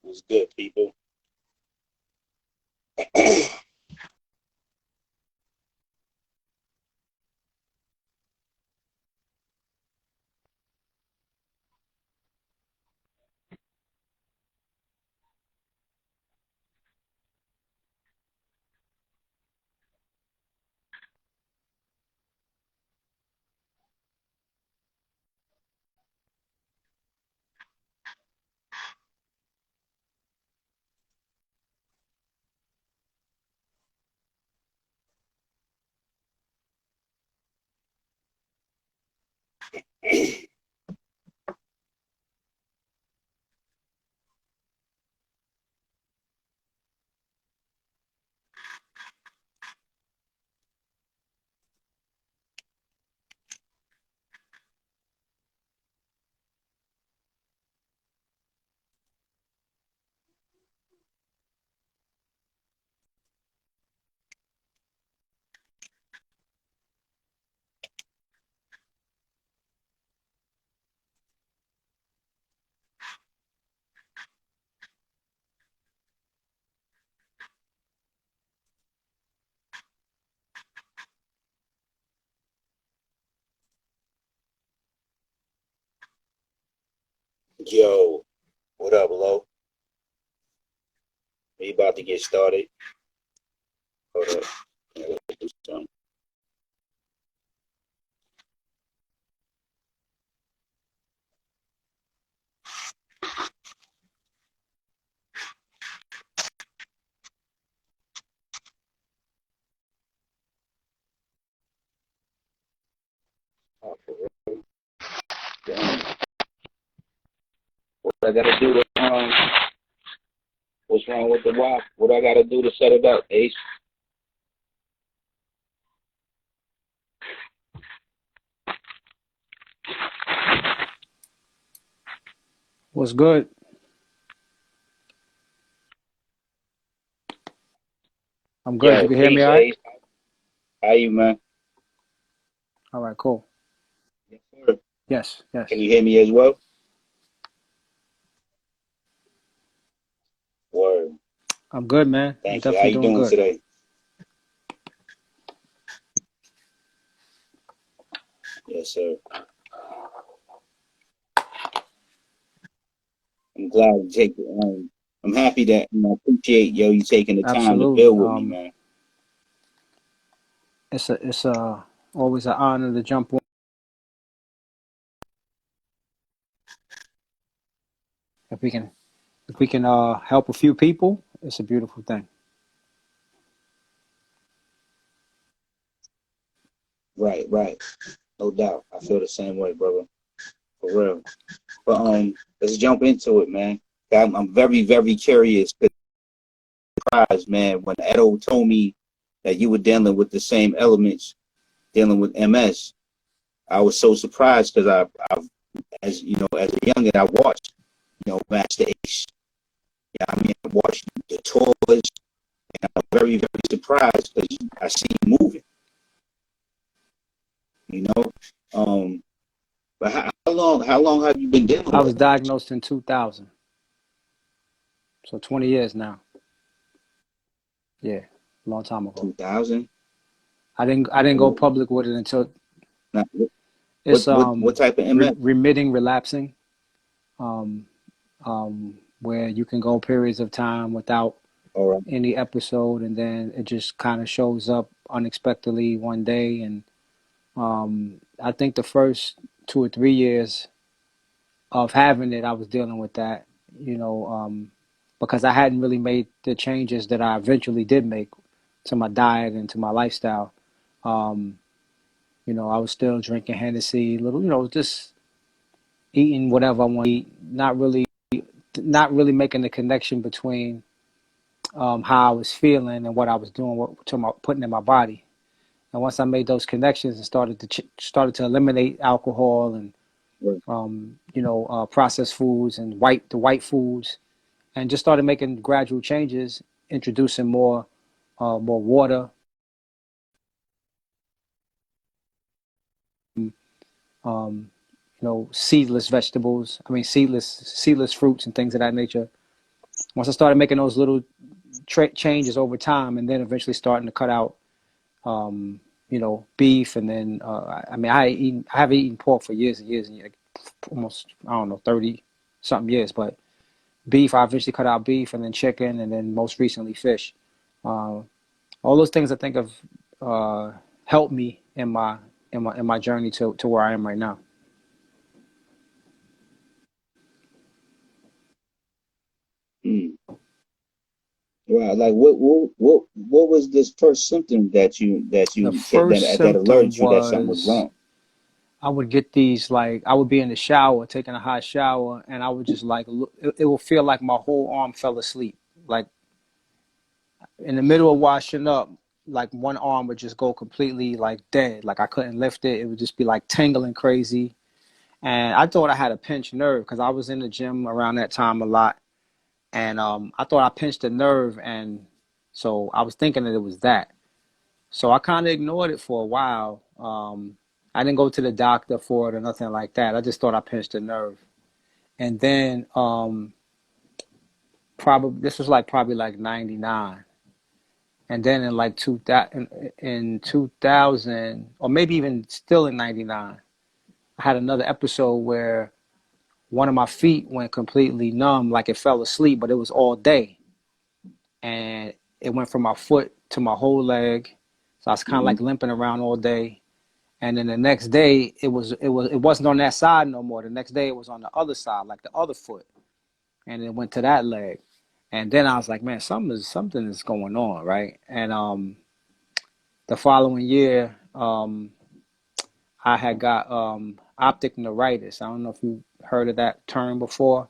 What's good, people? Yo, what up, Lo? We about to get started. Hold up. I gotta do something. Oh, for real? Damn. What I gotta do to what's wrong with the Wi? What I gotta do to set it up, Ace? What's good? I'm good. You Yo, can hear me peace, all right? Ace. How you, man? All right, cool. Yes, sir. Yes, yes. Can you hear me as well? Word. I'm good, man. I'm Thank you. How definitely you doing doing good. today? Yes, sir. I'm glad you take. I'm happy that I appreciate you taking the time to Absolutely. build with me, man. It's always an honor to jump on. If we can help a few people, it's a beautiful thing. Right, right. No doubt. I feel the same way, brother. For real. But let's jump into it, man. I'm very, very curious. Surprised, man, when Edo told me that you were dealing with the same elements, dealing with MS. I was so surprised because as you know, as a youngin, I watched, Master Ace. Yeah, I mean, I watched the tours, and I'm very, very surprised because I see you moving. You know, um, but how long have you been dealing I with was it? diagnosed in 2000, so 20 years now. Yeah, a long time ago. 2000. I didn't go public with it until Now, it's what type of MS? remitting, relapsing, um, where you can go periods of time without All right. any episode, and then it just kind of shows up unexpectedly one day. And I think the first 2 or 3 years of having it, I was dealing with that. You know, because I hadn't really made the changes that I eventually did make to my diet and to my lifestyle. Um, I was still drinking Hennessy, little, just eating whatever I want to eat, not really making the connection between how I was feeling and what I was doing, putting in my body. And once I made those connections and started to eliminate alcohol and Right. processed foods and the white foods, and just started making gradual changes, introducing more water, um, seedless vegetables. I mean, seedless fruits and things of that nature. Once I started making those little changes over time, and then eventually starting to cut out, beef, and then I mean, I have eaten pork for years and years and years, almost, I don't know, 30 something years, but beef, I eventually cut out beef, and then chicken, and then most recently fish. Uh, all those things I think have helped me in my journey to where I am right now. Mm. Wow. Like what was this first symptom that The first that symptom alerted you that something was was wrong? I would get these, like, I would be in the shower, taking a hot shower, and I would just like look, it would feel like my whole arm fell asleep. Like in the middle of washing up, like one arm would just go completely like dead. Like I couldn't lift it. It would just be like tingling crazy. And I thought I had a pinched nerve because I was in the gym around that time a lot. And I thought I pinched a nerve. And so I was thinking that it was that. So I kind of ignored it for a while. I didn't go to the doctor for it or nothing like that. I just thought I pinched a nerve. And then probably this was like probably like 99. And then in like 2000, in 2000, or maybe even still in 99, I had another episode where one of my feet went completely numb, like it fell asleep, but it was all day. And it went from my foot to my whole leg. So I was kind of Hmm. like limping around all day. And then the next day it wasn't on that side no more. The next day it was on the other side, like the other foot. And it went to that leg. And then I was like, man, something is going on, right? And the following year, I had got optic neuritis. I don't know if you heard of that term before.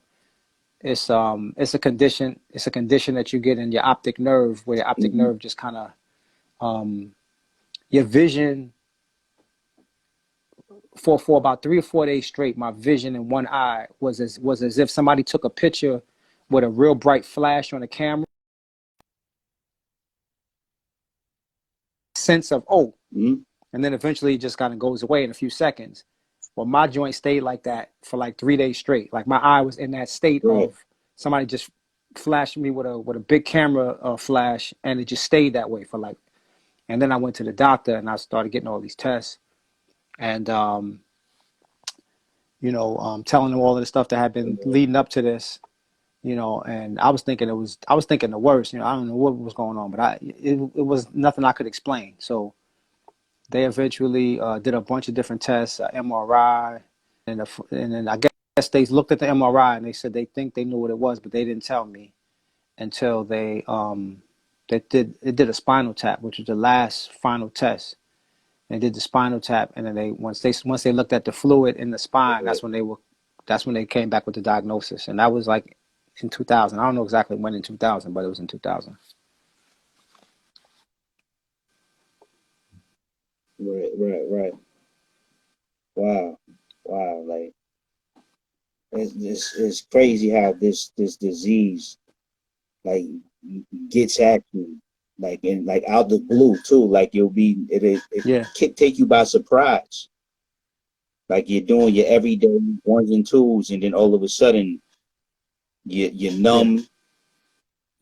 It's a condition that you get in your optic nerve, where your optic Hmm. nerve just kind of your vision for about 3 or 4 days straight. My vision in one eye was as if somebody took a picture with a real bright flash on the camera. Sense of, oh, Hmm. and then eventually it just kind of goes away in a few seconds. Well, my joint stayed like that for like 3 days straight. Like my eye was in that state Right. of somebody just flashed me with a big camera flash, and it just stayed that way for like. And then I went to the doctor and I started getting all these tests, and telling them all of the stuff that had been leading up to this. And I was thinking the worst. I don't know what was going on, but it was nothing I could explain. So they eventually did a bunch of different tests, MRI, and then I guess they looked at the MRI and they said they think they knew what it was, but they didn't tell me until they did a spinal tap, which was the last final test. They did the spinal tap, and then once they looked at the fluid in the spine, Right. that's when they came back with the diagnosis, and that was like in 2000. I don't know exactly when in 2000, but it was in 2000. Right. Right. Right. Wow. Wow. Like it's crazy how this disease like gets at you, like in like out the blue too. Like it Yeah, can take you by surprise. Like you're doing your everyday ones and twos, and then all of a sudden you're yeah, numb,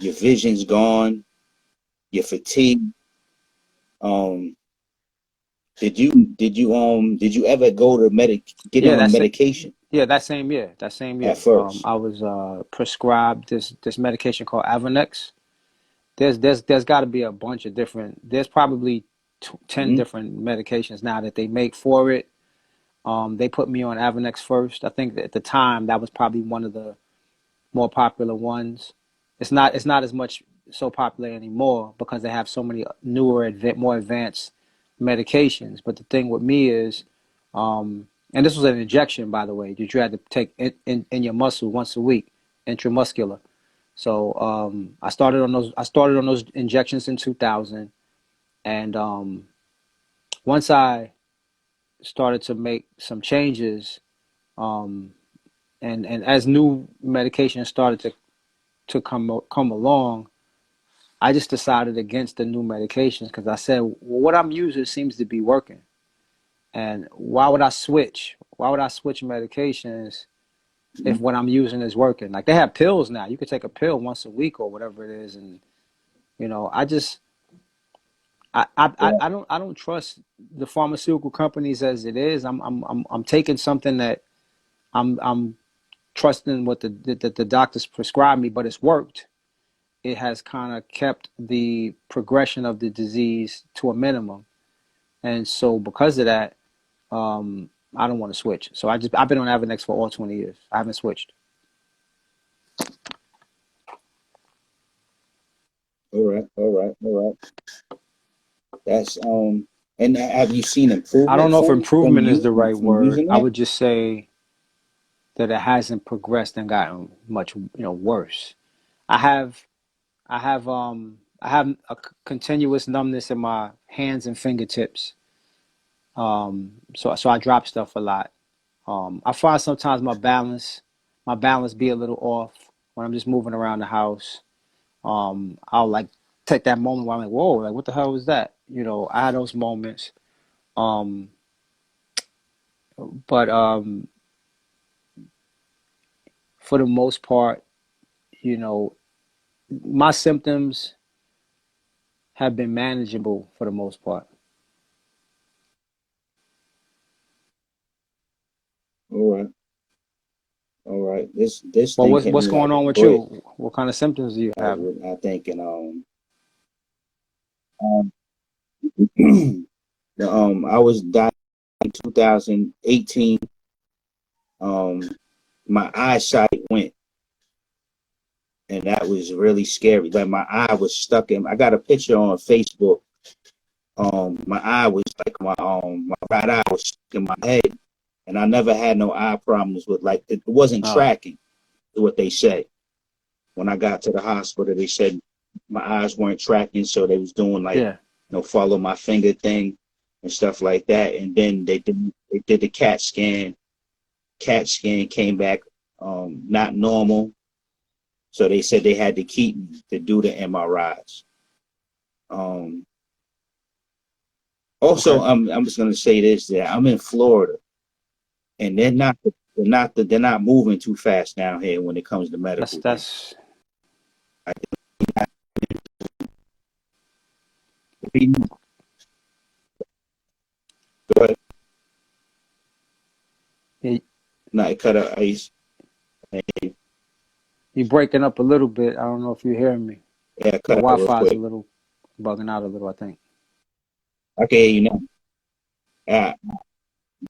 your vision's gone, you're fatigued. Um, did you ever go to get yeah. on That's it. medication Yeah, that same year. That same at year, first? I was prescribed this medication called Avonex. There's got to be a bunch of different. There's probably 10 Hmm. different medications now that they make for it. They put me on Avonex first. I think that at the time that was probably one of the more popular ones. it's not as much so popular anymore because they have so many newer, more advanced medications. But the thing with me is, and this was an injection, by the way, that you had to take in your muscle once a week, intramuscular. So I started on those. I started on those injections in 2000, and once I started to make some changes, um, and as new medications started to come along, I just decided against the new medications because I said, well, what I'm using seems to be working, and why would I switch? Why would I switch medications if what I'm using is working? Like they have pills now. You could take a pill once a week or whatever it is, and I just Yeah. I don't trust the pharmaceutical companies as it is. I'm taking something that I'm trusting what the doctors prescribe me, but it's worked. It has kind of kept the progression of the disease to a minimum, and so because of that, I don't want to switch. So I've been on Avonex for all 20 years. I haven't switched. All right. All right. All right. That's And have you seen I don't improvement know if from improvement is you the right from word. using I that? would just say that it hasn't progressed and gotten much, worse. I have I have a continuous numbness in my hands and fingertips. So I drop stuff a lot. I find sometimes my balance be a little off when I'm just moving around the house. I'll like take that moment where I'm like, whoa, like what the hell was that? I had those moments. Um, but for the most part, you know, my symptoms have been manageable for the most part. All right. All right. This Well, thing what's hit what's me going like a on with brick. you? What kind of symptoms do you Like have? what I think and I was diagnosed in 2018. Um my eyesight went, and that was really scary. Like my eye was stuck in. I got a picture on Facebook. My eye was like my right eye was stuck in my head, and I never had no eye problems with, like, it wasn't Oh, tracking. What they said when I got to the hospital, they said my eyes weren't tracking, so they was doing like, yeah. follow my finger thing and stuff like that. And then they did the CAT scan. CAT scan came back not normal, so they said they had to keep me to do the MRIs. Um, Also, Okay. I'm just gonna say this: that I'm in Florida, and they're not moving too fast down here when it comes to That's medical things. that's I think, but you no, it cut out ice. you breaking up a little bit. I don't know if you're hearing me. Yeah, it Your cut out real Wi-Fi is a quick. little bugging out a little, I think. I can hear you now. Uh,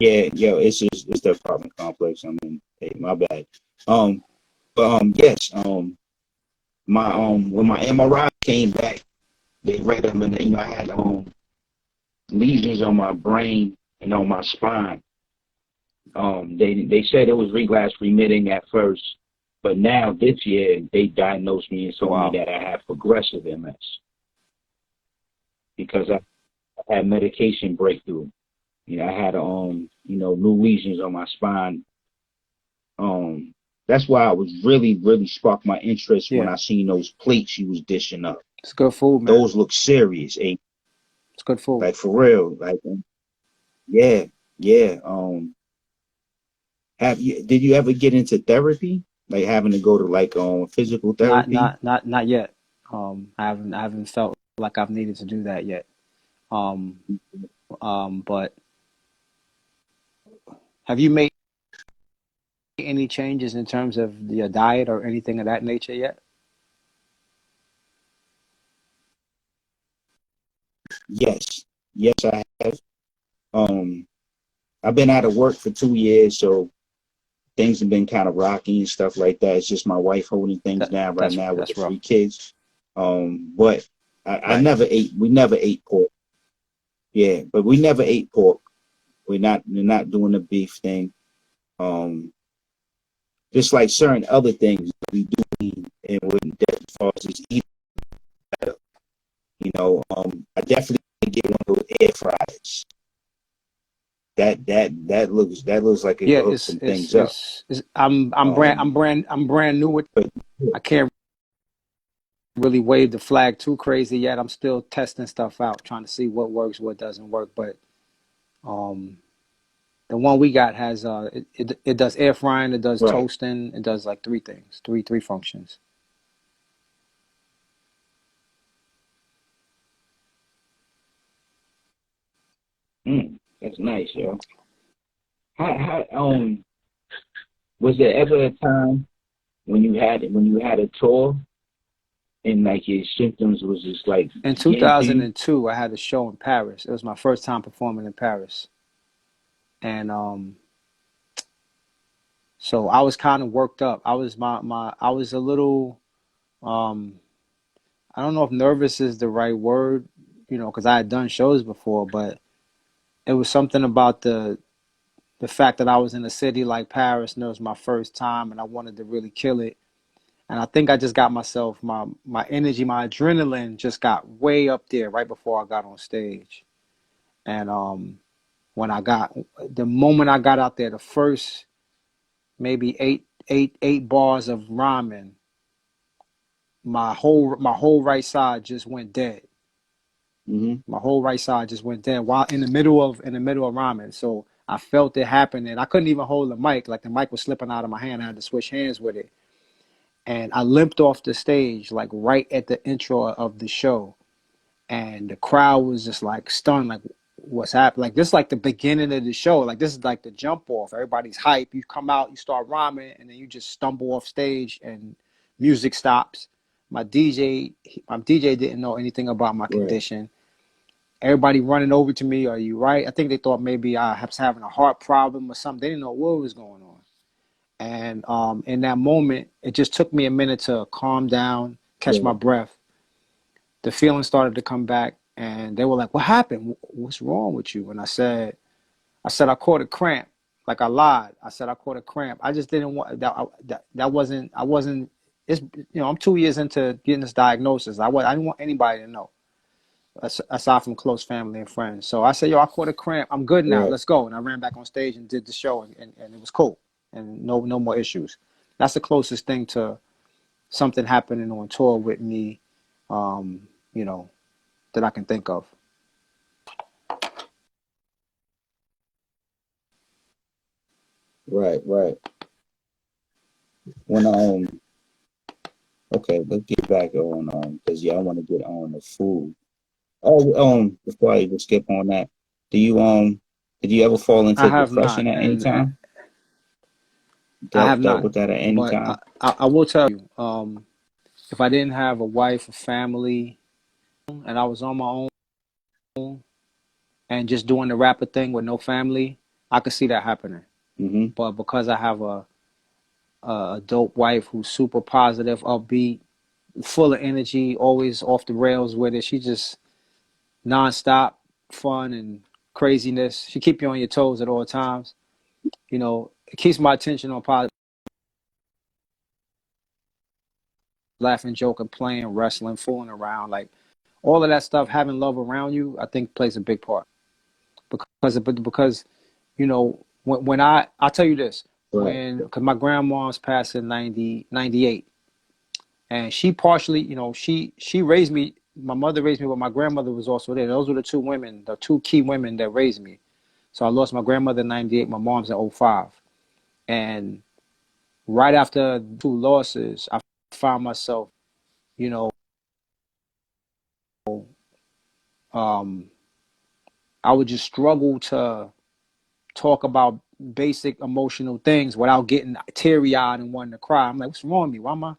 yeah, yo, it's the apartment complex. I mean, hey, my bad. Um, but yes, my when my MRI came back, they read them, and I had lesions on my brain and on my spine. They said it was relapse remitting at first, but now this year they diagnosed me and told me Wow. that I have progressive MS because I had medication breakthrough. I had new lesions on my spine. Um, that's why I was really sparked my interest when Yeah. I seen those plates you was dishing up. It's good food, man. Those look serious, It's good food. like for real. Like, yeah, yeah. Did you ever get into therapy? Like having to go to like physical Not therapy? not not not yet. I haven't felt like I've needed to do that yet. Um but have you made any changes in terms of your diet or anything of that nature yet? Yes, yes, I have. Um, I've been out of work for 2 years, so things have been kind of rocky and stuff like that. It's just my wife holding things down right now with the that's rough. 3 kids. But I Right. we never ate pork. Yeah, but we never ate pork. We're not doing the beef thing. Um, just like certain other things we do eat, and when as far as just eating better, I definitely get one of those air fryers. That looks like it Yeah, could hook some things up. Um, I'm brand new with. but I can't really wave the flag too crazy yet. I'm still testing stuff out, trying to see what works, what doesn't work. But um, the one we got has it does air frying, it does right, toasting, it does like three things, three functions. that's nice, yo. How was there ever a time when you had a tour and like your symptoms was just like In getting to you? 2002, I had a show in Paris. It was my first time performing in Paris, and so I was kind of worked up. I was a little um, I don't know if nervous is the right word, because I had done shows before, but it was something about the fact that I was in a city like Paris and it was my first time and I wanted to really kill it. And I think I just got myself my energy, my adrenaline just got way up there right before I got on stage. And when I got the moment I got out there, the first maybe eight bars of rhyming, my whole right side just went dead. Mm-hmm. My whole right side just went dead while in the middle of rhyming. So I felt it happen, and I couldn't even hold the mic. Like the mic was slipping out of my hand. I had to switch hands with it, and I limped off the stage like right at the intro of the show, and the crowd was just like stunned, like what's happening? Like this, is like the beginning of the show. Like this is like the jump off. Everybody's hype. You come out, you start rhyming, and then you just stumble off stage, and music stops. My DJ, my DJ didn't know anything about my Right. condition. Everybody running over to me. Are you right? I think they thought maybe I was having a heart problem or something. They didn't know what was going on. And in that moment, it just took me a minute to calm down, catch my Right. breath. The feeling started to come back, and they were like, "What happened? What's wrong with you?" And I said I caught a cramp. Like I lied. I said I caught a cramp. I just didn't want that wasn't I wasn't. It's I'm 2 years into getting this diagnosis. I didn't want anybody to know, aside from close family and friends. So I said, "Yo, I caught a cramp. I'm good now. Right. Let's go." And I ran back on stage and did the show, and it was cool, and no more issues. That's the closest thing to something happening on tour with me, um, you know, that I can think of. Right. Right. When okay, let's get back on because yeah, I want to get on the food. Oh, before I even skip on that, do you did you ever fall I into have depression not, at any and time? I have Dealt not, with that at any but time? I will tell you, if I didn't have a wife, a family, and I was on my own and just doing the rapper thing with no family, I could see that happening. Mm-hmm. But because I have a dope wife who's super positive, upbeat, full of energy, always off the rails with it, she just nonstop fun and craziness. She keep you on your toes at all times. It keeps my attention on positive, laughing, joking, playing, wrestling, fooling around, like all of that stuff. Having love around you, I think, plays a big part. Because when I'll tell you this, Right. because my grandma's passed in 98, and she partially, she raised me. My mother raised me, but my grandmother was also there. Those were the two key women that raised me. So I lost my grandmother in 98, my mom's in '05. And right after the two losses, I found myself, you know, um, I would just struggle to talk about basic emotional things without getting teary eyed and wanting to cry. I'm like, what's wrong with me? Why am I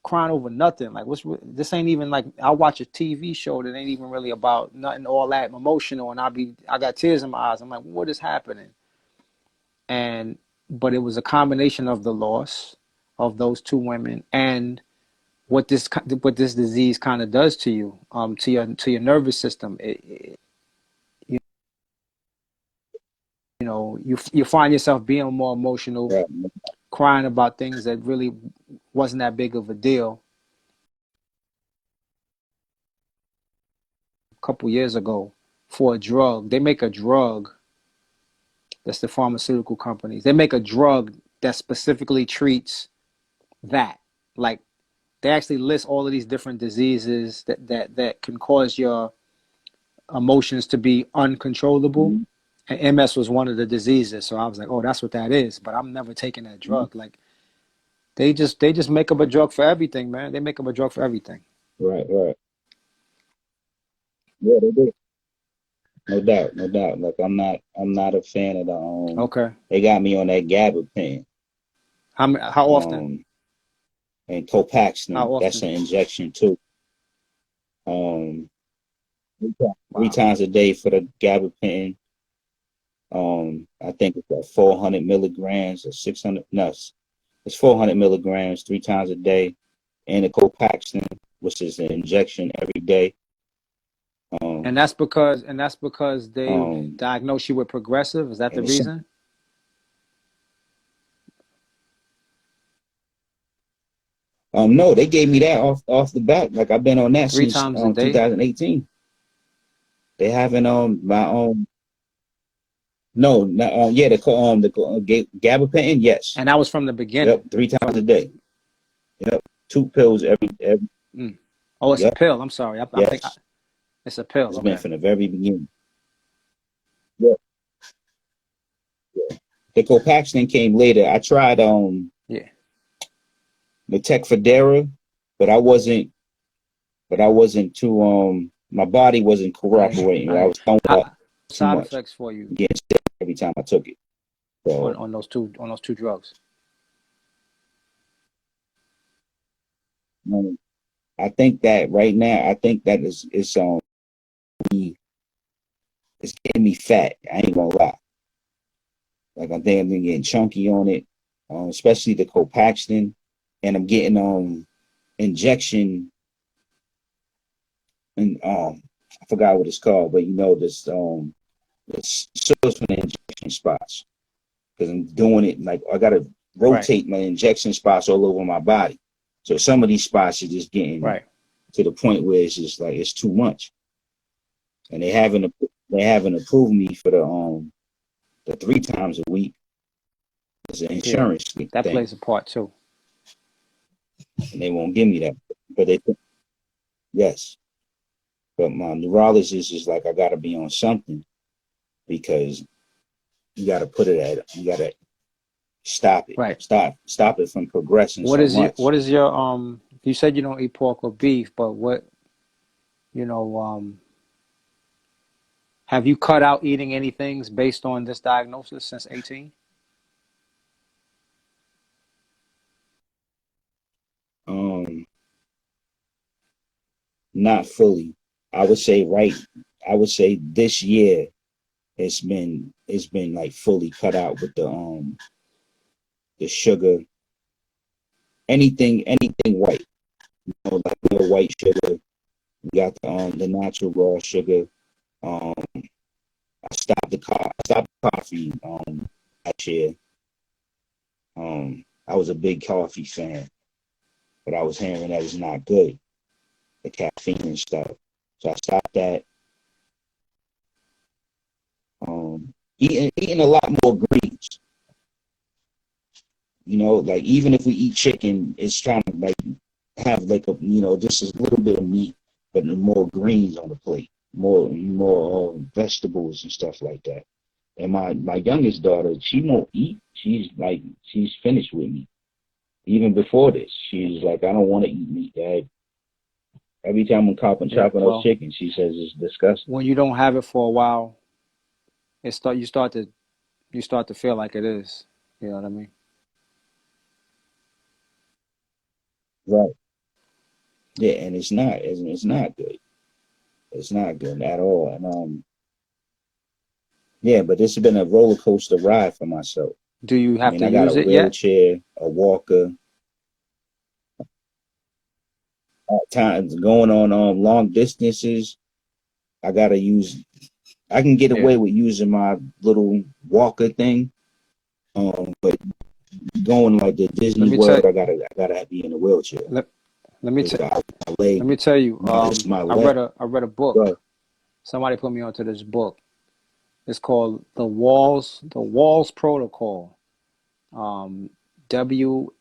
crying over nothing? Like, this ain't even like, I'll watch a TV show that ain't even really about nothing all that emotional, and I got tears in my eyes. I'm like, what is happening? And but it was a combination of the loss of those two women and what this disease kind of does to you, to your nervous system. You, you know, you find yourself being more emotional, Right. crying about things that really wasn't that big of a deal. A couple years ago, for a drug, they make a drug. That's the pharmaceutical companies. They make a drug that specifically treats that. Like they actually list all of these different diseases that can cause your emotions to be uncontrollable. Mhm. And MS was one of the diseases. So I was like, oh, that's what that is. But I'm never taking that Mhm. drug. Like they just make up a drug for everything, man. They make up a drug for everything. Right, right. Yeah, they do. No doubt, no doubt. Like I'm not a fan of the Okay. they got me on that gabapentin. How often? And How Copaxone. That's often? an injection too. Um three Wow. times a day for the gabapentin. I think it's like 400 milligrams or 600. No, it's 400 milligrams 3 times a day, and the Copaxone, which is an injection every day. Um, And that's because they've um, diagnosed you with progressive. Is that the and it's reason? no, they gave me that off the bat. Like I've been on that Three since times a day? 2018. They haven't my no, not, yeah, gabapentin, yes, And that was from the yep, beginning. 3 times a From day, yep, 2 pills every mm. Oh, it's a yep, pill. I'm sorry. I think yes, it's a pill. it's been Okay. from the very beginning. Yep, the Copaxone came later. I tried Yeah. the Tecfidera, but I wasn't too my body wasn't Right. cooperating. I Right. was throwing up How too side much, effects for you getting sick every time I took it. on So on those two drugs? um, I think that right now, I think that it's getting me fat. I ain't gonna lie. Like I think I'm getting chunky on it, especially the Copaxone, and I'm getting injection and I forgot what it's called, but this shows from the injection spots because I'm doing it like I gotta Right. rotate my injection spots all over my body. So some of these spots are just getting Right. to the point where it's just like it's too much, and they haven't approved me for the 3 times a week. It's an Yeah. insurance That thing, plays a part too. and they won't give me that. But yes, but my neurologist is like I gotta be on something because you gotta stop it, Right. stop it from progressing so much. What is your you said you don't eat pork or beef, but what you know have you cut out eating any things based on this diagnosis since 18? Um, Not fully. I would say right. I would say this year it's been like fully cut out with the sugar, anything white. Like no white sugar. We got the natural raw sugar. Um, I stopped coffee last year. I was a big coffee fan, but I was hearing that it's not good, the caffeine and stuff. So I stopped that. Eating a lot more greens. Like even if we eat chicken, it's trying to like have like just a little bit of meat, but more greens on the plate, more vegetables and stuff like that. And my youngest daughter, she won't eat. She's finished with me. Even before this, she's like, I don't want to eat meat, Dad. Every time I'm Yeah. chopping those Well, chicken, she says it's disgusting. when you don't have it for a while, you start to feel like it is. You know what I mean? Right. Yeah, and it's not good. It's not good at all. And yeah, but this has been a roller coaster ride for myself. Do you I have mean, to I got a use it yet? wheelchair, a walker. At times going on long distances, I gotta use. I can get Yeah. away with using my little walker thing. But going like the Let Disney me tell World, I gotta be in a wheelchair let, let me because tell my let leg, me tell you. it's my I leg. read a But book. Somebody put me onto this book. It's called the Walls Protocol. Um, W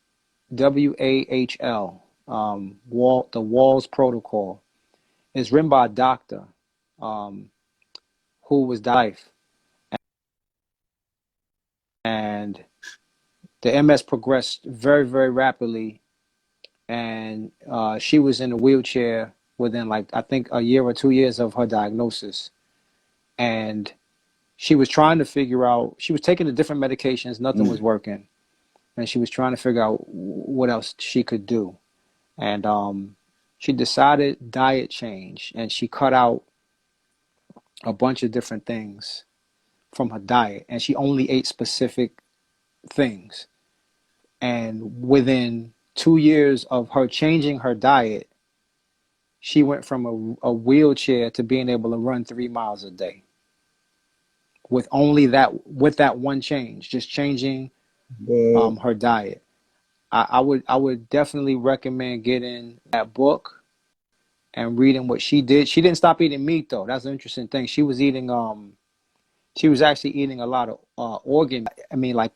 WAHL. The Walls Protocol. It's written by a doctor, um, who was life, and the MS progressed very, very rapidly, and she was in a wheelchair within, like, I think a year or 2 years of her diagnosis, and she was trying to figure out. She was taking the different medications, nothing was mm, working, and she was trying to figure out what else she could do, and she decided diet change, and she cut out a bunch of different things from her diet, and she only ate specific things. And within 2 years of her changing her diet, she went from a wheelchair to being able to run 3 miles a day with that one change, just changing but her diet. I would definitely recommend getting that book and reading what she did. She didn't stop eating meat though. That's an interesting thing. She was actually eating a lot of organ. I mean, like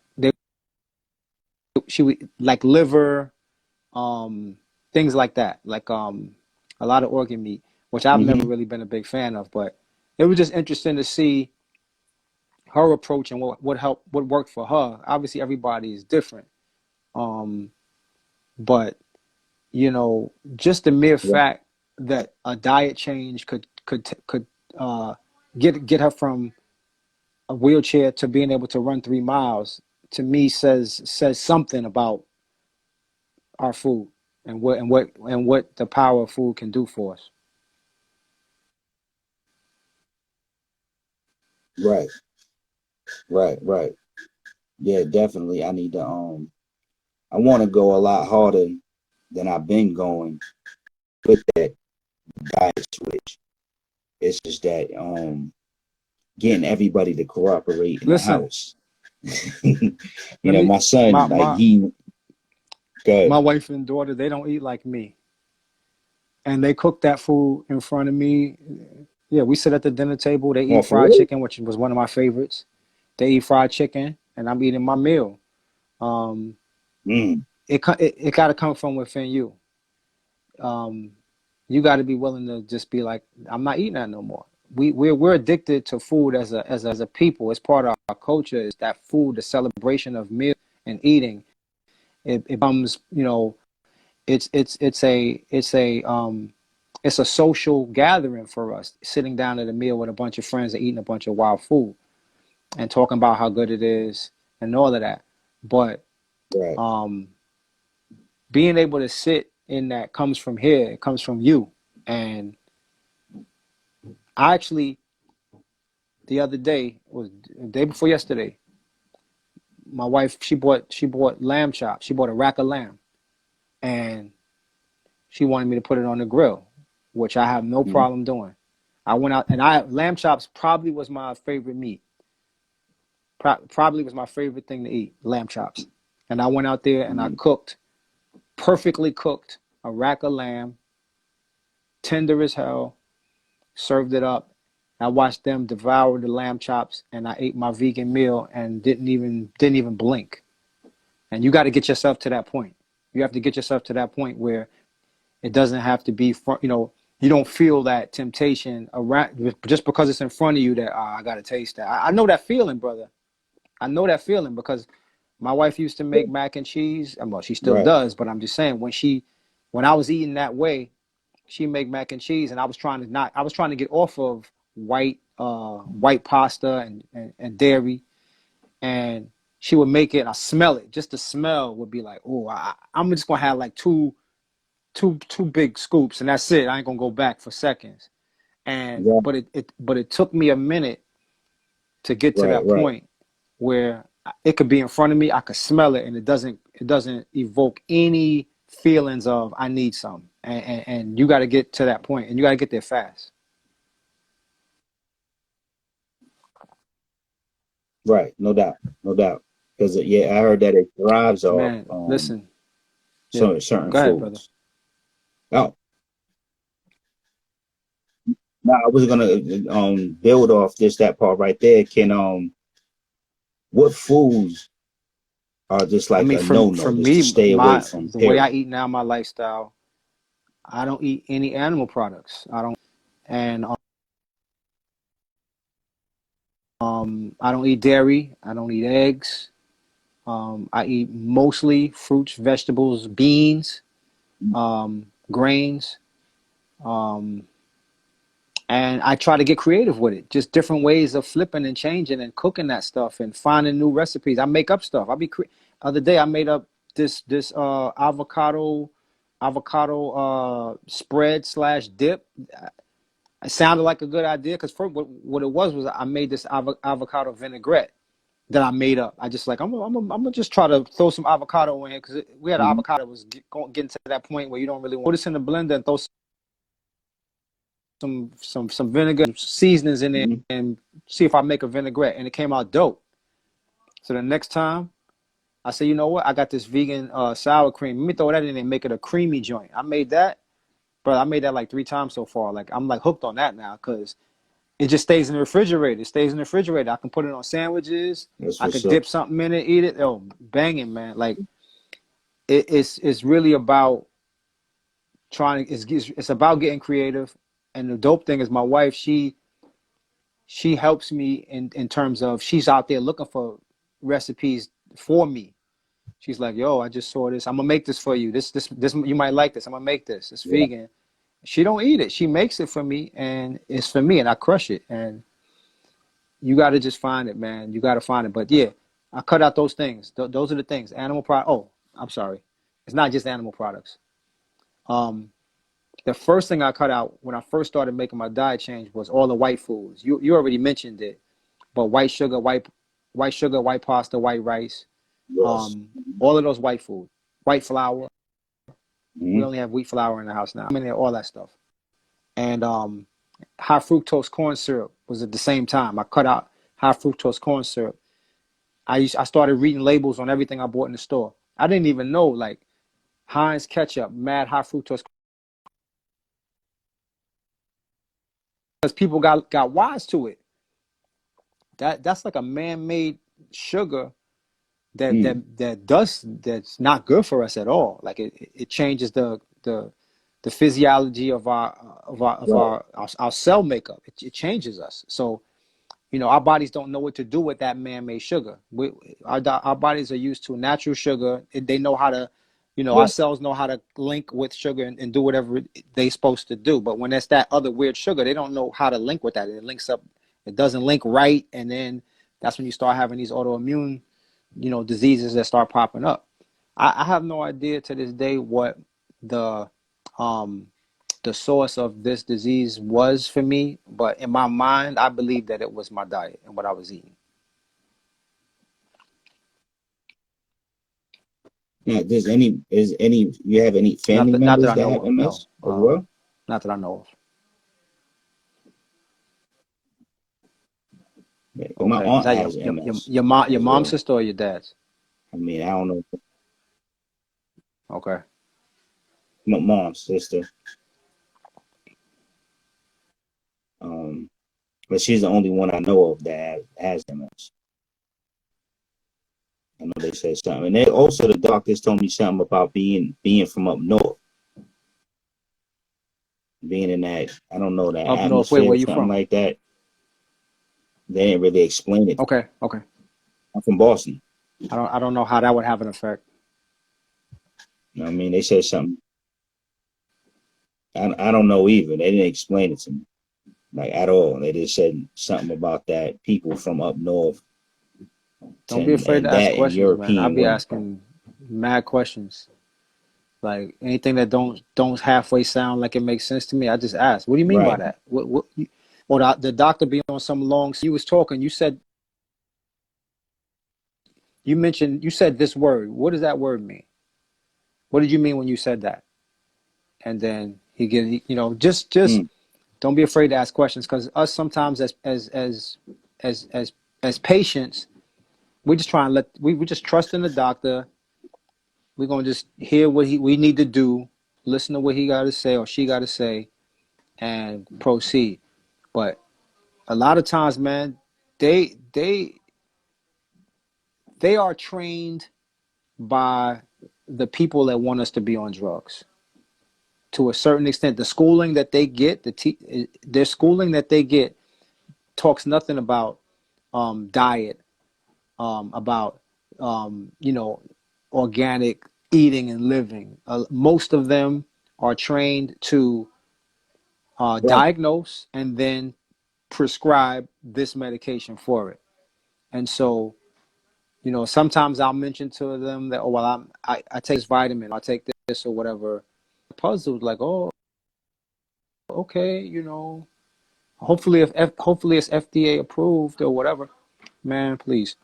she would like liver, um, things like that, like a lot of organ meat, which I've never mm-hmm, really been a big fan of. But it was just interesting to see her approach and what worked for her. Obviously, everybody is different, um, but just the mere yeah, fact that a diet change could uh, get her from a wheelchair to being able to run 3 miles, to me says something about our food and what the power of food can do for us. right, right. Yeah, definitely. I need to. I want to go a lot harder than I've been going with that diet switch. It's just that getting everybody to cooperate in the Listen, house. You let know, me my son, my like my he my good. wife and daughter, they don't eat like me, and they cook that food in front of me. Yeah, we sit at the dinner table. They Oh, eat for fried real? chicken, which was one of my favorites. They eat fried chicken, and I'm eating my meal. Um, Mm, it got to come from within you. Um, you got to be willing to just be like, I'm not eating that no more. We're addicted to food as a people. It's part of our culture. Is that food, the celebration of meal and eating. It becomes, it's a social gathering for us, sitting down at a meal with a bunch of friends and eating a bunch of wild food and talking about how good it is and all of that. But right. um, being able to sit in that comes from here. It comes from you. And I actually, the other day, was the day before yesterday, my wife, she bought lamb chops. She bought a rack of lamb, and she wanted me to put it on the grill, which I have no Mm, problem doing. I went out and I lamb chops probably was my favorite meat. Probably was my favorite thing to eat, lamb chops. And I went out there and I mm, cooked, perfectly cooked, a rack of lamb, tender as hell, served it up. I watched them devour the lamb chops, and I ate my vegan meal and didn't even blink. And you got to get yourself to that point. You have to get yourself to that point where it doesn't have to be, you don't feel that temptation around just because it's in front of you that I got to taste that. I know that feeling, brother. I know that feeling because my wife used to make mac and cheese. Well, she still right. does, but I'm just saying when I was eating that way, she make mac and cheese, and I was trying to get off of white pasta and dairy, and she would make it, and I smell it. Just the smell would be like, oh, I'm just gonna have like two big scoops, and that's it. I ain't gonna go back for seconds. And Yeah, but it took me a minute to get to right, that right. point where it could be in front of me. I could smell it, and it doesn't evoke any feelings of I need some. And you got to get to that point, and you got to get there fast. Right, no doubt, no doubt. Because yeah, I heard that it thrives off Man, listen, yeah, certain go ahead, brother. foods. Oh, now I was gonna build off that part right there. Can what foods are just I like mean, a no for no, just to me, stay away from? the way I Period. eat now, my lifestyle, I don't eat any animal products. And I don't eat dairy. I don't eat eggs. I eat mostly fruits, vegetables, beans, grains, um, and I try to get creative with it. Just different ways of flipping and changing and cooking that stuff and finding new recipes. I make up stuff. Other day I made up this avocado spread slash dip. It sounded like a good idea because what it was I made this avocado vinaigrette that I made up. I just like I'm gonna just try to throw some avocado in here because we had an Mhm. avocado that was getting to that point where you don't really want to put this in the blender and throw some vinegar, some seasonings in it, Mhm. and see if I make a vinaigrette. And it came out dope. So the next time I said, you know what? I got this vegan sour cream. Let me throw that in and make it a creamy joint. I made that, but I made that like 3 times so far. Like I'm like hooked on that now because it just stays in the refrigerator. It stays in the refrigerator. I can put it on sandwiches. That's I what's could up. dip something in it, eat it. Oh, banging, man! Like it's really about trying. It's about getting creative. And the dope thing is, my wife, she helps me in terms of she's out there looking for recipes for me. She's like, yo, I just saw this. I'm gonna make this for you. This you might like this. I'm gonna make this. It's Yeah, vegan. She don't eat it. She makes it for me, and it's for me, and I crush it. And you got to just find it, man. You got to find it. But yeah, I cut out those things. Those are the things. Animal product. Oh, I'm sorry. It's not just animal products. Um, the first thing I cut out when I first started making my diet change was all the white foods. You already mentioned it, but white sugar, white pasta, white rice, yes. all of those white food, white flour. We Mhm. only have wheat flour in the house now. I mean, all that stuff. And high fructose corn syrup was at the same time. I cut out high fructose corn syrup. I started reading labels on everything I bought in the store. I didn't even know like Heinz ketchup, mad high fructose, because people got wise to it. That's like a man-made sugar Mm. that's not good for us at all. Like it changes the physiology of Right. our cell makeup. It changes us. So our bodies don't know what to do with that man-made sugar. Our bodies are used to natural sugar. They know how to, our Yeah. cells know how to link with sugar and do whatever they're supposed to do. But when it's that other weird sugar, they don't know how to link with that. It links up, it doesn't link right, and then that's when you start having these autoimmune, diseases that start popping up. I have no idea to this day what the um the source of this disease was for me, but in my mind, I believe that it was my diet and what I was eating. Now, you have any family Not that members I that know have of, no. MS as well? Not that I know of. Yeah, my Okay, is aunt that has MS your as mom's well. sister or your dad's? I mean, I don't know, Okay, my mom's sister, um, but she's the only one I know of that has MS. I know they said something, and then also the doctors told me something about being from up north, being in that I don't know that up north. Wait, atmosphere or where you something from? like that. They didn't really explain it. Okay, okay. I'm from Boston. I don't know how that would have an effect. You know what I mean? They said something. I don't know either. They didn't explain it to me like at all. They just said something about that people from up north Don't be afraid and to ask that and questions, man. I'll European be women. asking mad questions. Like anything that don't halfway sound like it makes sense to me, I just ask. What do you mean by Right. that? Or the doctor be on some long. You was talking. You said You said this word. What does that word mean? What did you mean when you said that? And then just Mm, don't be afraid to ask questions, because us sometimes as patients, we just try and we just trust in the doctor. We're gonna just hear what we need to do, listen to what he got to say or she got to say, and proceed. But a lot of times, man, they they they are trained by the people that want us to be on drugs. To a certain extent, the schooling that they get, their schooling that they get talks nothing about diet, about you know, organic eating and living. Most of them are trained to right. diagnose and then prescribe this medication for it. And so, sometimes I'll mention to them that, oh well, I take this vitamin, I take this or whatever. Puzzled, like, oh, okay, hopefully it's FDA approved or whatever. Man, please.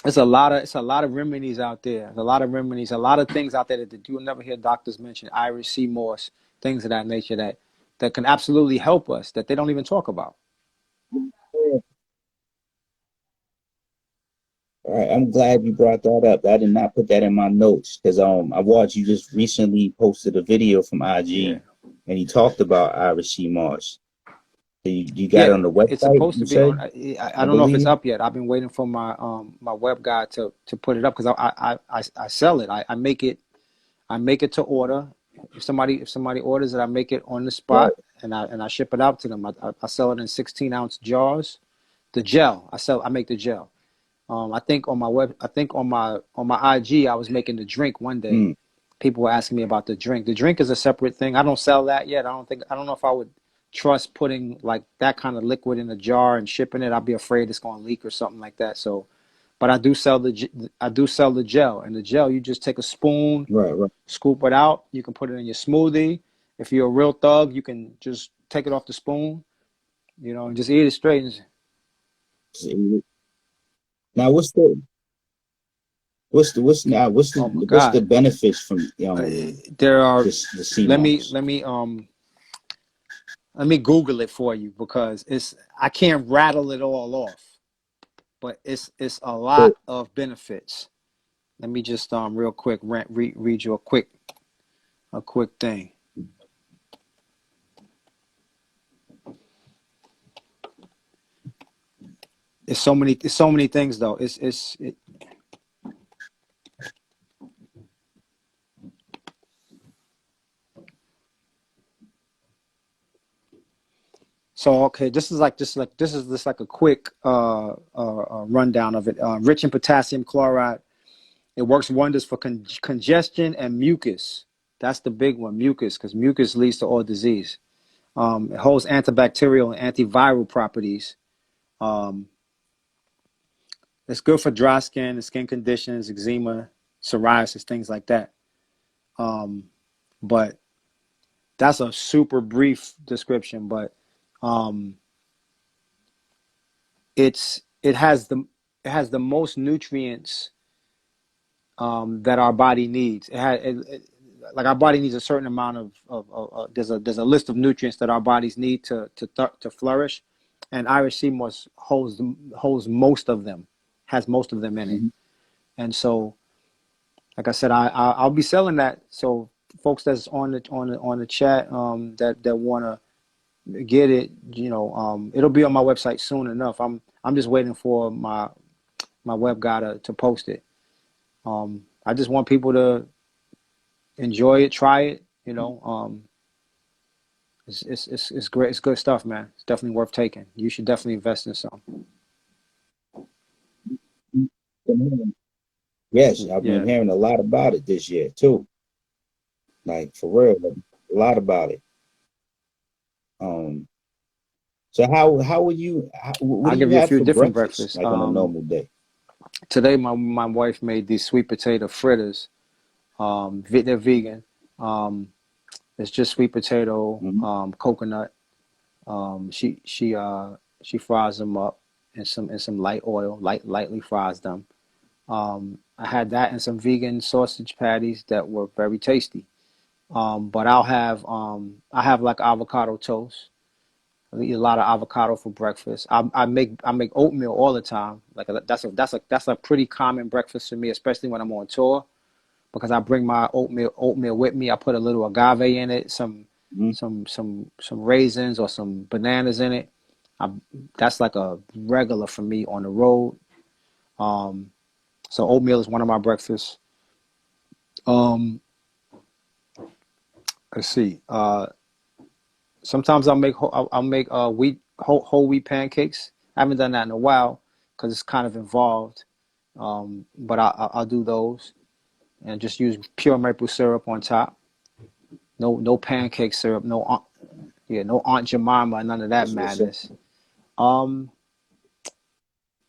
It's a lot of remedies out there. There's a lot of remedies, a lot of things out there that you will never hear doctors mention. Irish sea moss, things of that nature that can absolutely help us that they don't even talk about. All right, I'm glad you brought that up. I did not put that in my notes because I watched you just recently posted a video from Yeah. IG, and he talked about Irish sea moss. So you got it Yeah, on the it's website, supposed you to be on. said, I I don't know if it's believe. up yet. I've been waiting for my web guy to put it up, because I sell it. I make it to order. If somebody orders it, I make it on the Right. spot, and I ship it out to them. I sell it in 16-ounce jars. The gel I make the gel. I think on my IG I was making the drink one day. Mm, People were asking me about the drink. The drink is a separate thing. I don't sell that yet. I don't know if I would trust putting like that kind of liquid in a jar and shipping it. I'd be afraid it's going to leak or something like that. So, but I do sell the gel, and the gel you just take a spoon, right, right. scoop it out. You can put it in your smoothie. If you're a real thug, you can just take it off the spoon, and just eat it straight. See, now Oh my what's the God. benefits from Uh, there are. this the sea Let me moss? let me let me Google it for you, because I can't rattle it all off, but it's a So, lot of benefits. Let me just real quick read you a quick thing. It's so many things though. So okay, this is just like a quick rundown of it. Rich in potassium chloride. It works wonders for congestion and mucus. That's the big one, mucus, because mucus leads to all disease. It holds antibacterial and antiviral properties. Um, it's good for dry skin, skin conditions, eczema, psoriasis, things like that. Um, but that's a super brief description. But um, it has the most nutrients that our body needs. Like our body needs a certain amount there's a list of nutrients that our bodies need to flourish, and Irish sea moss holds most of them, has most of them in it. mhm. And so, like I said, I'll be selling that. So folks that's on the chat, that want to get it, it'll be on my website soon enough. I'm just waiting for my web guy to post it. I just want people to enjoy it, try it. It's great. It's good stuff, man. It's definitely worth taking. You should definitely invest in some. Yes, I've been Yeah, hearing a lot about it this year too. Like for real, like, a lot about it. Um, so what I'll do you give you a have few for different breakfast, breakfasts. like on a normal day? Today my wife made these sweet potato fritters. They're vegan. Um, it's just sweet potato, Hmm. coconut. She fries them up in some light oil, lightly fries them. I had that and some vegan sausage patties that were very tasty. But I have like avocado toast. I eat a lot of avocado for breakfast. I make oatmeal all the time. Like that's a pretty common breakfast for me, especially when I'm on tour, because I bring my oatmeal with me. I put a little agave in it, Mhm. some raisins or some bananas in it. I, that's like a regular for me on the road. Um, so oatmeal is one of my breakfasts. Um, let's see. Sometimes I'll make whole wheat pancakes. I haven't done that in a while because it's kind of involved. But I'll do those and just use pure maple syrup on top. No pancake syrup. No Aunt Jemima. None of that That's what's up. madness. Um,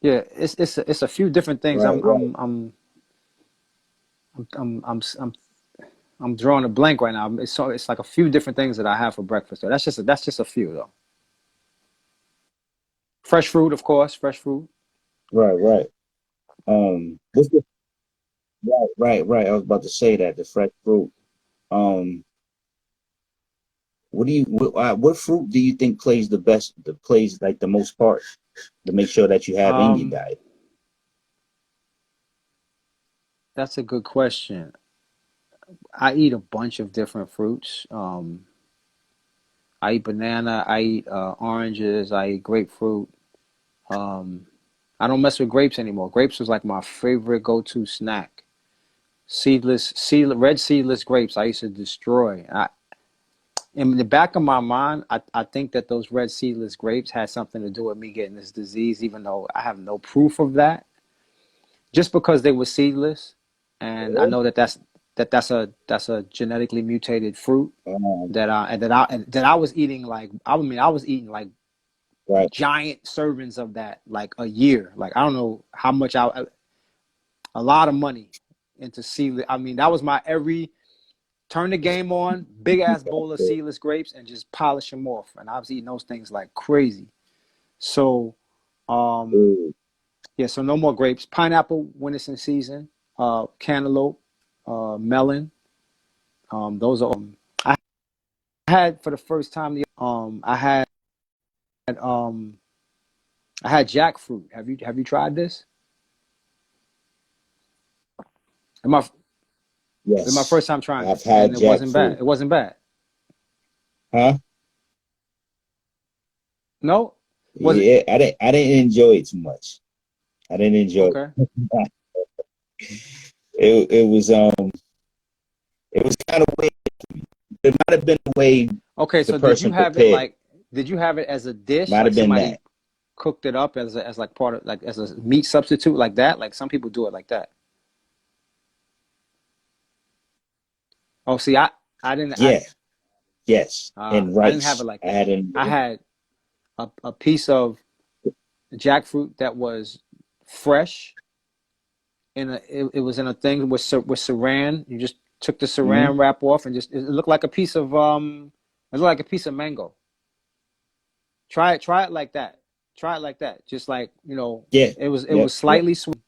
yeah, it's a few different things. Right, right, I'm drawing a blank right now. It's like a few different things that I have for breakfast. So that's just a few though. Fresh fruit, of course. Fresh fruit. right. What's the right. I was about to say that the fresh fruit. Um, what fruit do you think plays like the most part to make sure that you have in your Um, diet? that's a good question. I eat a bunch of different fruits. I eat banana. I eat oranges. I eat grapefruit. Um, I don't mess with grapes anymore. Grapes was like my favorite go-to snack. Red seedless grapes. I used to destroy. In the back of my mind, I think that those red seedless grapes had something to do with me getting this disease, even though I have no proof of that. Just because they were seedless, and I know that's a genetically mutated fruit Um, that I was eating like I was eating like right. giant servings of that like a year. Like I don't know how much a lot of money into seedless. I mean that was my every turn the game on, big ass bowl of seedless grapes and just polish them off. And I was eating those things like crazy. So um yeah, so no more grapes. Pineapple when it's in season. Cantaloupe, melon. Those are. I had for the first time. Um, I had jackfruit. Have you tried this? And my my Yes, first time trying it, I've had and it wasn't bad. jackfruit. It wasn't bad. Huh? No, was it Yeah, I didn't enjoy it too much. I didn't enjoy okay? it. It was kind of weird. It might have been the way Okay, the so person prepared. did you have it as a dish? Might Like have been somebody that. cooked it up as like part of like as a meat substitute like that? Like some people do it like that. Oh, see, I didn't Yeah, yes. And I didn't have it rice. like I that. had in I had a piece of jackfruit that was fresh it was in a thing with saran. You just took the hmm saran wrap off and just it looked like a piece of it looked like a piece of mango. Try it like that. Try it like that. Just like, Yeah, it was yep. slightly sweet.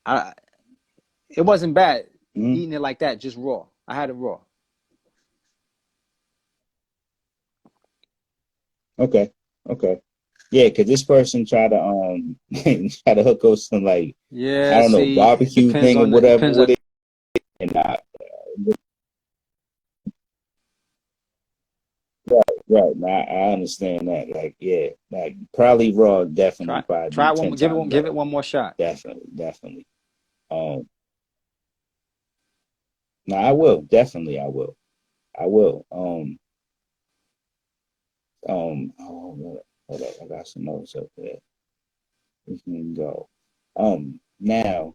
I It wasn't bad hmm eating it like that, just raw. I had it raw. Okay, okay. Yeah, because this person tried to try to hook us some like I Yeah, don't know see, it barbecue depends thing or on it whatever depends with on it, and right now I understand that. Like yeah, like probably raw definitely try probably try be it one ten more, give it times one give better. it one more shot. Definitely. Um, no, I will definitely. I will. Hold up, I got some notes up there. We can go. Now,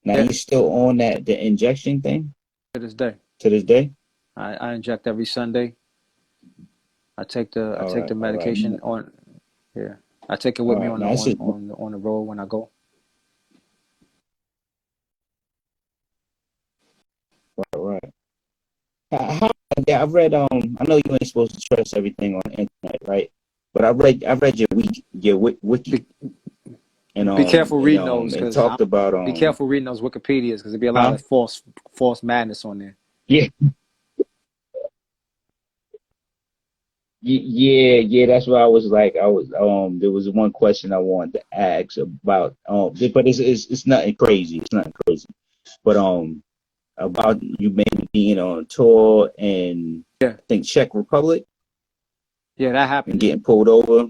Yeah, you still on that the injection thing to this day. to this day? I inject every Sunday. I take the All right, medication on. Yeah, I take it with me on the Now this on is on on the road when I go. right. Yeah, I've read. I know you ain't supposed to trust everything on the internet, right? But I read your wiki. and Be careful reading those, it because talked about be careful reading those Wikipedias, because there'd be a lot huh? of false madness on there. Yeah, yeah. That's why I was like, there was one question I wanted to ask about, but it's nothing crazy. It's nothing crazy. But about you maybe being on tour in Yeah, I think Czech Republic yeah, that and happened. getting pulled over,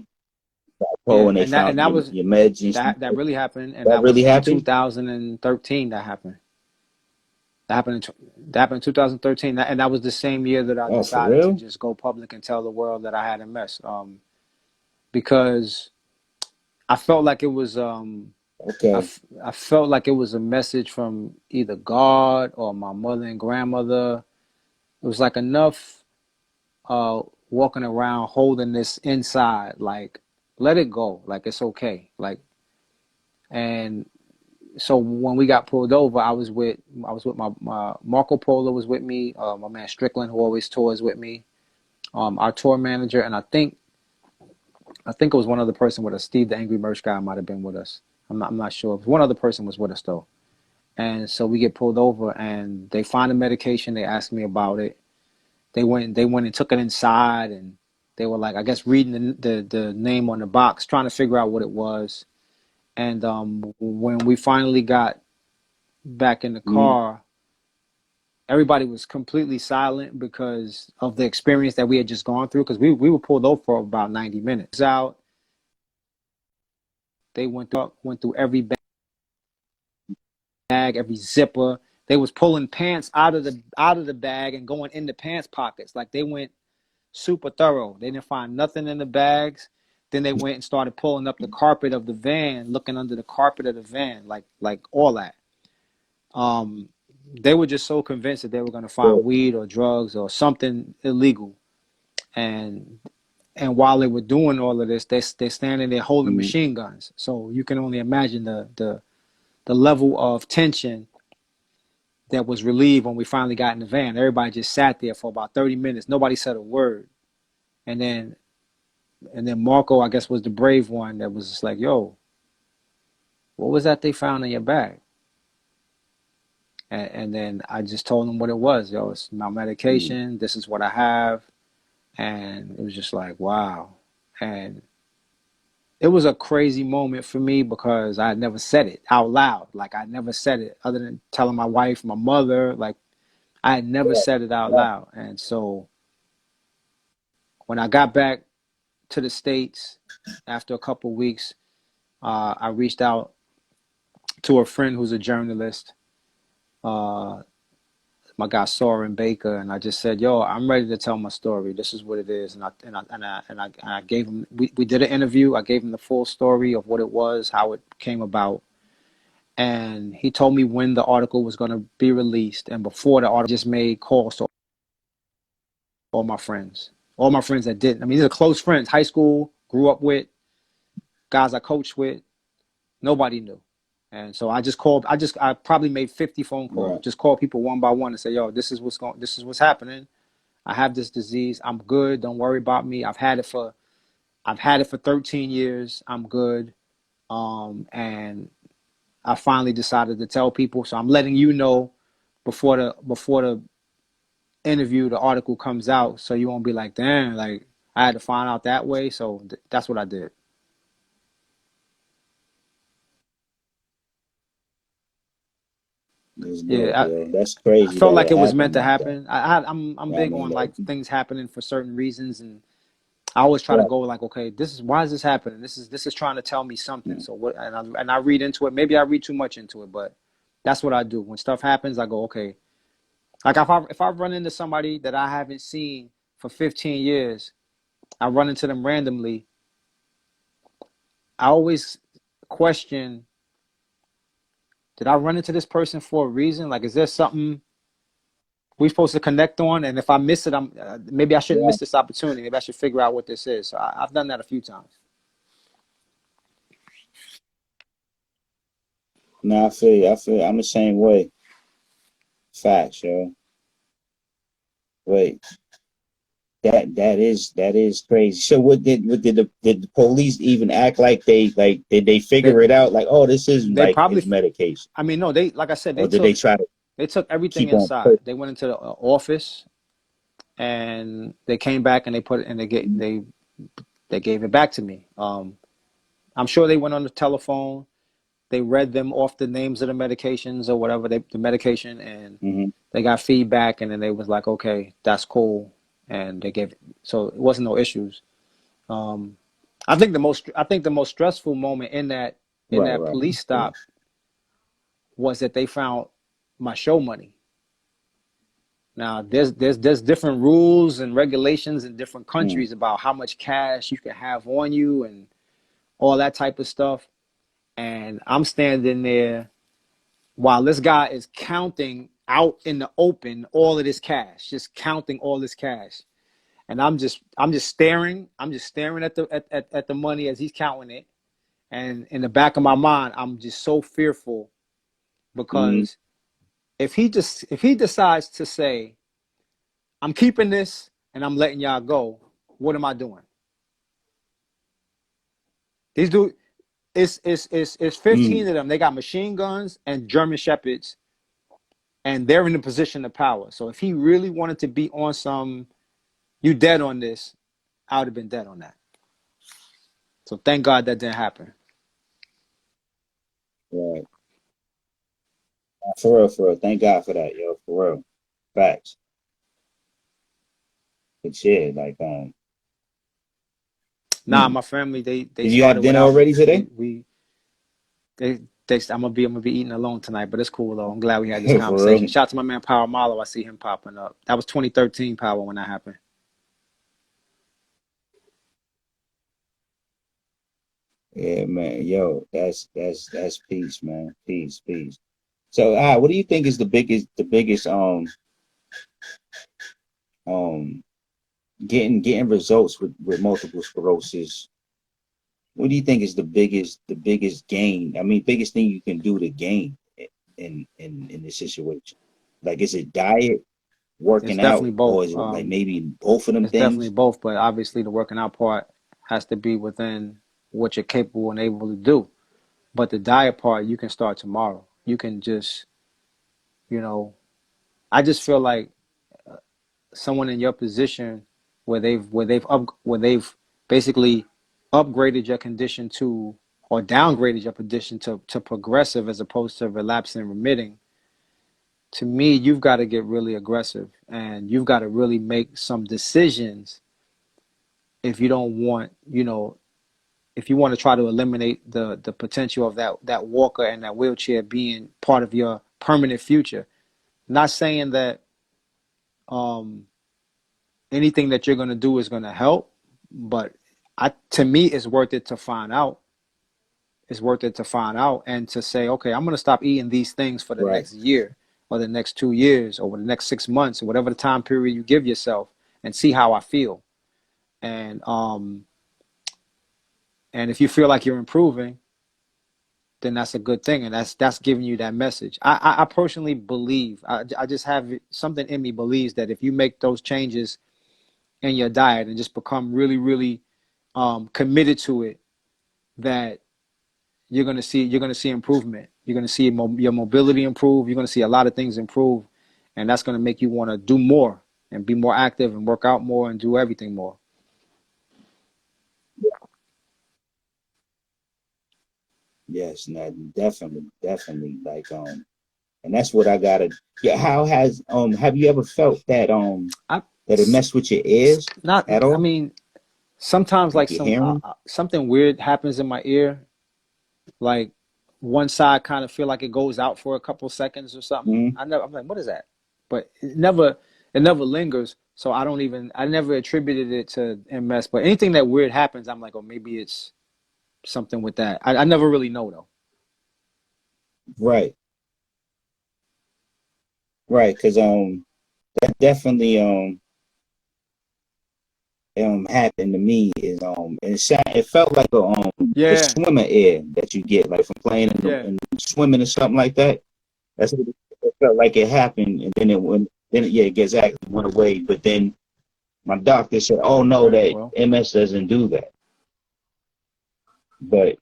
Yeah, and they and found that was your meds and stuff. that really happened, and That that really was in happened? 2013. That happened. That happened. That happened in 2013, and that was the same year that I Oh, for decided to real? just go public and tell the world that I had a mess. Because I felt like it was Okay. I felt like it was a message from either God or my mother and grandmother. It was like enough walking around holding this inside, like let it go, like it's okay, like. And so when we got pulled over, I was with my Marco Polo was with me, my man Strickland, who always tours with me, our tour manager, and I think it was one other person with us. Steve, the Angry Merch guy, might have been with us. I'm not sure. One other person was with us though. And so we get pulled over, and they find the medication. They asked me about it. They went and took it inside, and they were like, I guess, reading the name on the box, trying to figure out what it was. And when we finally got back in the Mm, car, everybody was completely silent because of the experience that we had just gone through. Because we were pulled over for about 90 minutes. Out, they went through every bag, every zipper. They was pulling pants out of the bag and going in the pants pockets. Like they went super thorough. They didn't find nothing in the bags. Then they went and started pulling up the carpet of the van, looking under the carpet of the van, like all that. Um, they were just so convinced that they were going to yeah. find weed or drugs or something illegal. And while they were doing all of this, they're standing there holding Mm, machine guns. So you can only imagine the level of tension that was relieved when we finally got in the van. Everybody just sat there for about 30 minutes. Nobody said a word. And then Marco, I guess, was the brave one that was just like, yo, what was that they found in your bag? And then I just told him what it was. Yo, it's my mm, medication. This is what I have. And it was just like, wow. And it was a crazy moment for me because I had never said it out loud. Like I never said it other than telling my wife, my mother. Like I had never right, said it out right. loud. And so when I got back to the States after a couple of weeks, I reached out to a friend who's a journalist, uh, my guy Soren Baker, and I just said, "Yo, I'm ready to tell my story. This is what it is." And I gave him. We did an interview. I gave him the full story of what it was, how it came about, and he told me when the article was going to be released. And before the article, just made calls to all my friends that didn't. I mean, these are close friends, high school, grew up with, guys I coached with. Nobody knew. And so I just called. I probably made 50 phone calls. Right. Just call people one by one and say, "Yo, this is what's going. This is what's happening. I have this disease. I'm good. Don't worry about me. I've had it for 13 years. I'm good." And I finally decided to tell people. So I'm letting you know before the interview, the article comes out, so you won't be like, "Damn, like I had to find out that way." So that's what I did. That's dope, Yeah, yo. That's I crazy felt that like it it was meant happened to like that. happen. I'm I big mean, on like, like things happening for certain reasons, and I always try to right. go like, okay, this is why is this happening? This is trying to tell me something. Mm, So what? And I read into it. Maybe I read too much into it, but that's what I do. When stuff happens, I go, okay. Like if I run into somebody that I haven't seen for 15 years, I run into them randomly. I always question, did I run into this person for a reason? Like, is there something we're supposed to connect on? And if I miss it, maybe I shouldn't yeah. miss this opportunity. Maybe I should figure out what this is. So I've done that a few times. Nah, I feel you. I feel you. I'm the same way. Facts, yo. Wait. that is crazy. So what did the police even act like did they They figure it out like, oh, this is they like probably, his medication, I mean, no, they, like I said, or did they try to they took everything keep on inside. pushing? They went into the office and they came back and they put it and they gave it back to me. I'm sure they went on the telephone. They read them off the names of the medications or whatever the medication, and Mm-hmm. they got feedback, and then they was like, okay, that's cool, and they gave it. So it wasn't no issues. Um, I think the most stressful moment in Right, that right. police stop was that they found my show money. Now there's different rules and regulations in different Mm, countries about how much cash you can have on you and all that type of stuff. And I'm standing there while this guy is counting out in the open all of this cash, just counting all this cash. And I'm just staring. I'm just staring at the money as he's counting it. And in the back of my mind, I'm just so fearful mm, because if he decides to say, I'm keeping this and I'm letting y'all go, what am I doing? These dudes, it's 15 mm. of them. They got machine guns and German shepherds, and they're in a position of power. So if he really wanted to be on some, you dead on this, I would have been dead on that. So thank God that didn't happen. Right. For real, for real. Thank God for that, yo. For real. Facts. Good shit. Like, Nah, mm. my family they Did you have started dinner without me. already today? We they I'm gonna be eating alone tonight, but it's cool though. I'm glad we had this For conversation. real. Shout out to my man Power Malo. I see him popping up. That was 2013 Power when that happened. Yeah, man. Yo, that's peace, man. Peace, peace. So, what do you think is the biggest um getting results with multiple sclerosis? What do you think is the biggest gain? I mean, biggest thing you can do to gain in this situation? Like, is it diet, It's working out, definitely or both. is it like maybe both of them It's definitely things? both, but obviously the working out part has to be within what you're capable and able to do. But the diet part, you can start tomorrow. You can just, you know, I just feel like someone in your position where they've basically upgraded your condition to or downgraded your condition to progressive as opposed to relapsing and remitting. To me, you've got to get really aggressive and you've got to really make some decisions if you don't want, if you want to try to eliminate the potential of that walker and that wheelchair being part of your permanent future. Not saying that um, anything that you're going to do is going to help, but to me, it's worth it to find out. It's worth it to find out and to say, okay, I'm going to stop eating these things for the Right. next year or the next 2 years or the next 6 months or whatever the time period you give yourself and see how I feel. And and if you feel like you're improving, then that's a good thing, and that's giving you that message. I personally believe, I just have something in me believes that if you make those changes in your diet and just become really, really committed to it, that you're gonna see improvement. You're gonna see your mobility improve. You're gonna see a lot of things improve, and that's gonna make you want to do more and be more active and work out more and do everything more. Yes, no, definitely, definitely. Like, and that's what I gotta. Yeah, how has have you ever felt I that it messed with your ears not. at I all? mean, sometimes Like like your hearing? something weird happens in my ear, like one side kind of feel like it goes out for a couple seconds or something. Mm-hmm. I'm like, what is that? But it never lingers. So I never attributed it to MS. But anything that weird happens, I'm like, oh, maybe it's something with that. I never really know though. Right, right. Because that definitely happened to me is it felt like the Yeah, swimmer ear that you get like from playing yeah. in swimming or something like that. That's what it felt like it happened, and then it went. Then yeah, exactly went away. But then My doctor said, "Oh no, that Well, MS doesn't do that." But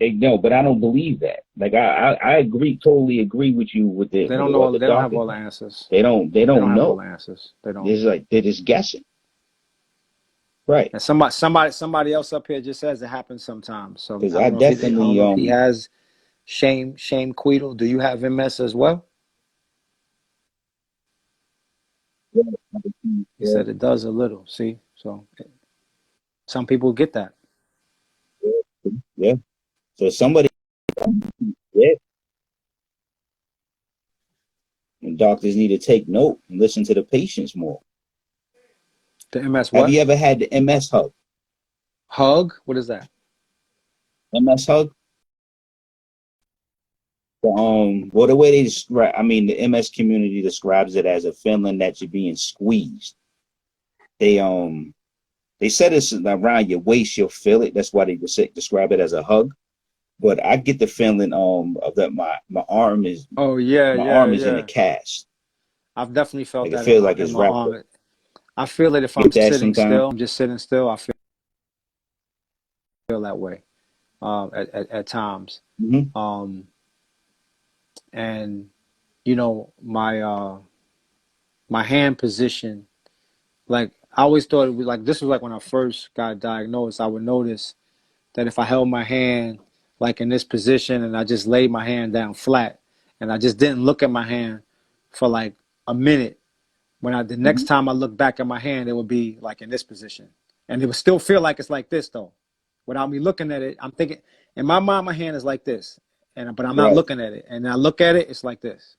no, but I don't believe that. Like I agree, totally agree with you with they don't what know. the They don't have doctor all the think. answers. They They don't don't have all know. the answers. They don't. It's like they're just guessing. Right. And somebody else up here just says it happens sometimes. So Because I I don't know if I don't definitely know if he has Shame Queedle. Do you have MS as well? He yeah, said it does a little. See, so some people get that. yeah. So somebody, yeah, and doctors need to take note and listen to the patients more. The MS Have what? you ever had the MS hug? Hug? What is that? MS hug? Well, the way they describe, I mean, the MS community describes it as a feeling that you're being squeezed. They they said it's around your waist, you'll feel it. That's why they describe it as a hug. But I get the feeling of that Oh yeah, my yeah, arm is in a yeah. cast. I've definitely felt Like it that feels like in it's my wrapped up. arm. I feel it if I'm Get that sitting sometimes? still. I'm just sitting still. I feel that way at times. Hmm. Um, and you know my hand position. Like I always thought it was like this was like when I first got diagnosed. I would notice that if I held my hand like in this position and I just laid my hand down flat and I just didn't look at my hand for like a minute, the next Hmm. time I look back at my hand, it would be like in this position. And it would still feel like it's like this though. Without me looking at it, I'm thinking in my mind my hand is like this. But I'm not Right. looking at it. And I look at it, it's like this.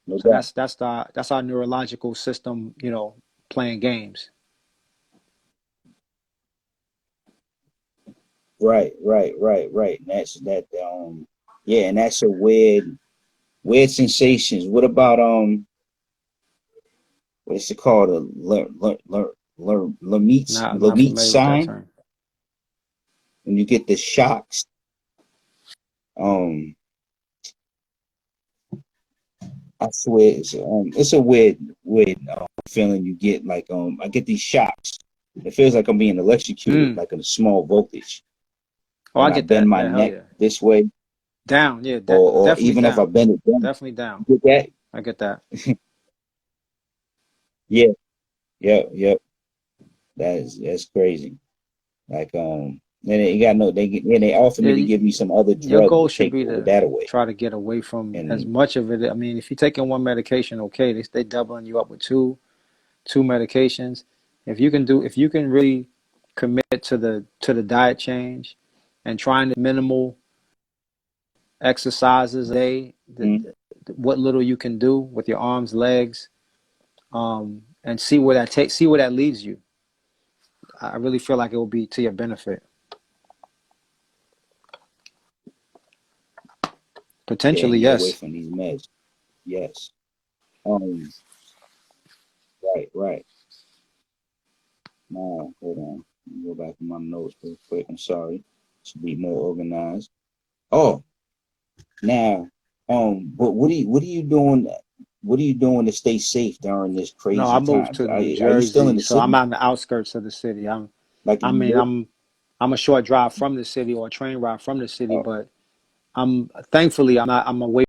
No So doubt. that's our neurological system, playing games. Right. And that's that yeah, and that's a weird sensations. What about what is it called? A Not Lermite familiar with that sign? term. When you get the shocks. Um I swear it's a weird feeling you get. Like I get these shocks. It feels like I'm being electrocuted, Mm. like in a small voltage. Oh, I When I get bend that. my Yeah, hell neck yeah. this way, Down, yeah, or definitely even if I down. bend it down, Definitely down. you get I get that. that? Yeah, yeah. That's crazy. Like then they got no they offer me Yeah, to give me some other your drug goal to should take be over to that away. try to get away from as And much of it. I mean, if you're taking one medication, okay, they doubling you up with two medications. If you can really commit to the diet change and trying the minimal exercises a day, mm, what little you can do with your arms, legs, and see where that leads you. I really feel like it will be to your benefit. yeah, Potentially, and get away yes. from these meds. Yes. Um, right. Now, hold on. Let me go back to my notes real quick. I'm sorry. Should be more organized. Oh, now, but what are you doing? What are you doing to stay safe during this No, I crazy moved times? to New Are you still in Jersey, the so I'm city? out in the outskirts of the city. Like I in New mean, York? I'm a short drive from the city or a train ride from the city, Oh, but I'm thankfully I'm not I'm away